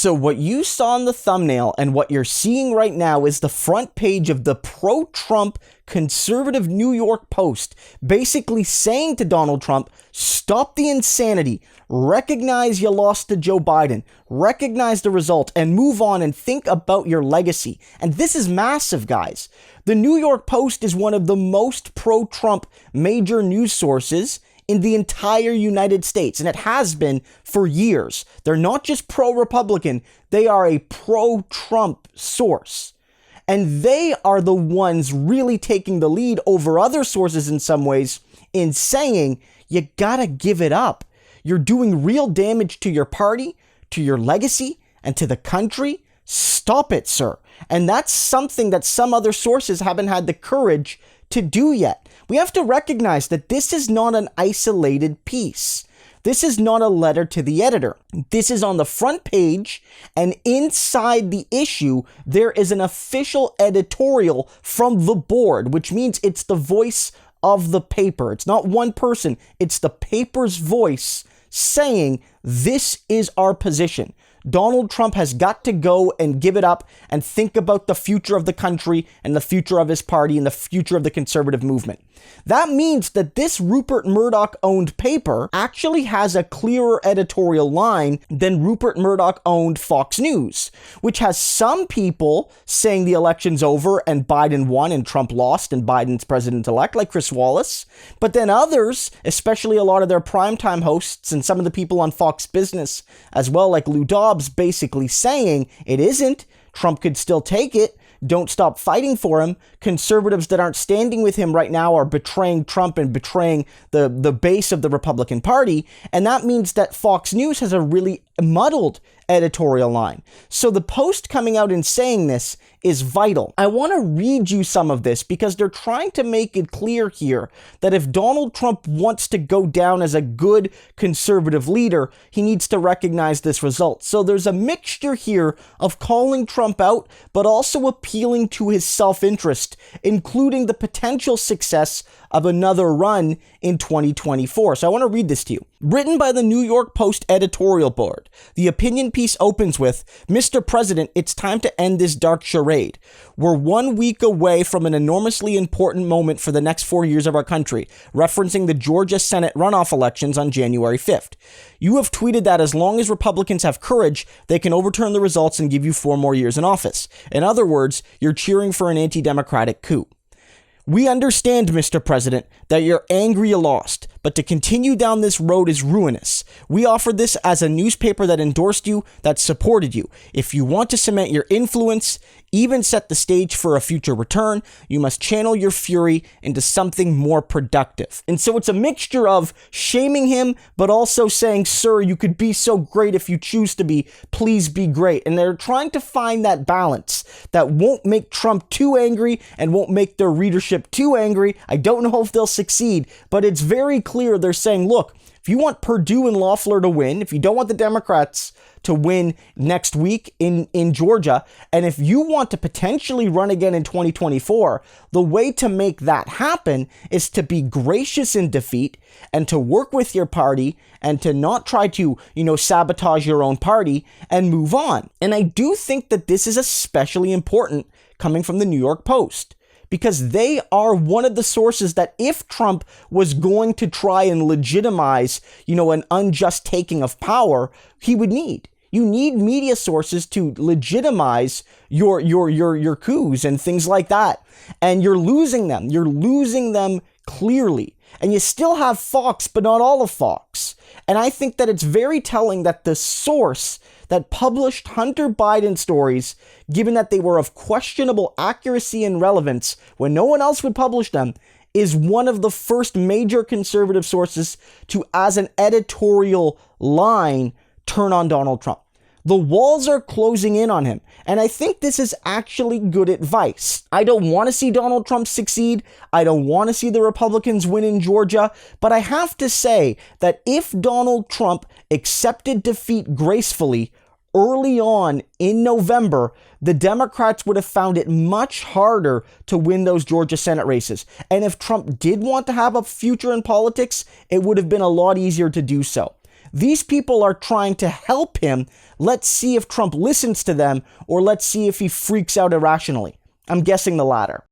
So what you saw in the thumbnail and what you're seeing right now is the front page of the pro-Trump conservative New York Post, basically saying to Donald Trump, stop the insanity, recognize you lost to Joe Biden, recognize the result, and move on and think about your legacy. And this is massive, guys. The New York Post is one of the most pro-Trump major news sources in the entire United States, and it has been for years. They're not just pro-Republican, they are a pro-Trump source. And they are the ones really taking the lead over other sources in some ways in saying, you gotta give it up. You're doing real damage to your party, to your legacy, and to the country. Stop it, sir. And that's something that some other sources haven't had the courage to do yet. We have to recognize that this is not an isolated piece. This is not a letter to the editor. This is on the front page, and inside the issue, there is an official editorial from the board, which means it's the voice of the paper. It's not one person. It's the paper's voice saying, this is our position. Donald Trump has got to go and give it up and think about the future of the country and the future of his party and the future of the conservative movement. That means that this Rupert Murdoch-owned paper actually has a clearer editorial line than Rupert Murdoch-owned Fox News, which has some people saying the election's over and Biden won and Trump lost and Biden's president-elect, like Chris Wallace. But then others, especially a lot of their primetime hosts and some of the people on Fox Business as well, like Lou Dobbs, basically saying it isn't. Trump could still take it. Don't stop fighting for him. Conservatives that aren't standing with him right now are betraying Trump and betraying the base of the Republican Party. And that means that Fox News has a really muddled editorial line. So the Post coming out and saying this is vital. I want to read you some of this because they're trying to make it clear here that if Donald Trump wants to go down as a good conservative leader, he needs to recognize this result. So there's a mixture here of calling Trump out, but also appealing to his self-interest, including the potential success of another run in 2024. So I want to read this to you. Written by the New York Post editorial board, the opinion piece opens with, Mr. President, it's time to end this dark charade. We're 1 week away from an enormously important moment for the next 4 years of our country, referencing the Georgia Senate runoff elections on January 5th. You have tweeted that as long as Republicans have courage, they can overturn the results and give you 4 more years in office. In other words, you're cheering for an anti-democratic coup. We understand, Mr. President, that you're angry you lost, but to continue down this road is ruinous. We offered this as a newspaper that endorsed you, that supported you. If you want to cement your influence, even set the stage for a future return, you must channel your fury into something more productive. And so it's a mixture of shaming him, but also saying, sir, you could be so great if you choose to be. Please be great. And they're trying to find that balance that won't make Trump too angry and won't make their readership too angry. I don't know if they'll succeed, but it's very clear they're saying, look, if you want Perdue and Loeffler to win, if you don't want the Democrats to win next week in Georgia, and if you want to potentially run again in 2024, the way to make that happen is to be gracious in defeat and to work with your party and to not try to, sabotage your own party and move on. And I do think that this is especially important coming from the New York Post, because they are one of the sources that if Trump was going to try and legitimize, an unjust taking of power, he would need. You need media sources to legitimize your coups and things like that. And you're losing them. You're losing them clearly. And you still have Fox, but not all of Fox. And I think that it's very telling that the source that published Hunter Biden stories, given that they were of questionable accuracy and relevance when no one else would publish them, is one of the first major conservative sources to, as an editorial line, turn on Donald Trump. The walls are closing in on him, and I think this is actually good advice. I don't want to see Donald Trump succeed. I don't want to see the Republicans win in Georgia, but I have to say that if Donald Trump accepted defeat gracefully early on in November, the Democrats would have found it much harder to win those Georgia Senate races. And if Trump did want to have a future in politics, it would have been a lot easier to do so. These people are trying to help him. Let's see if Trump listens to them, or let's see if he freaks out irrationally. I'm guessing the latter.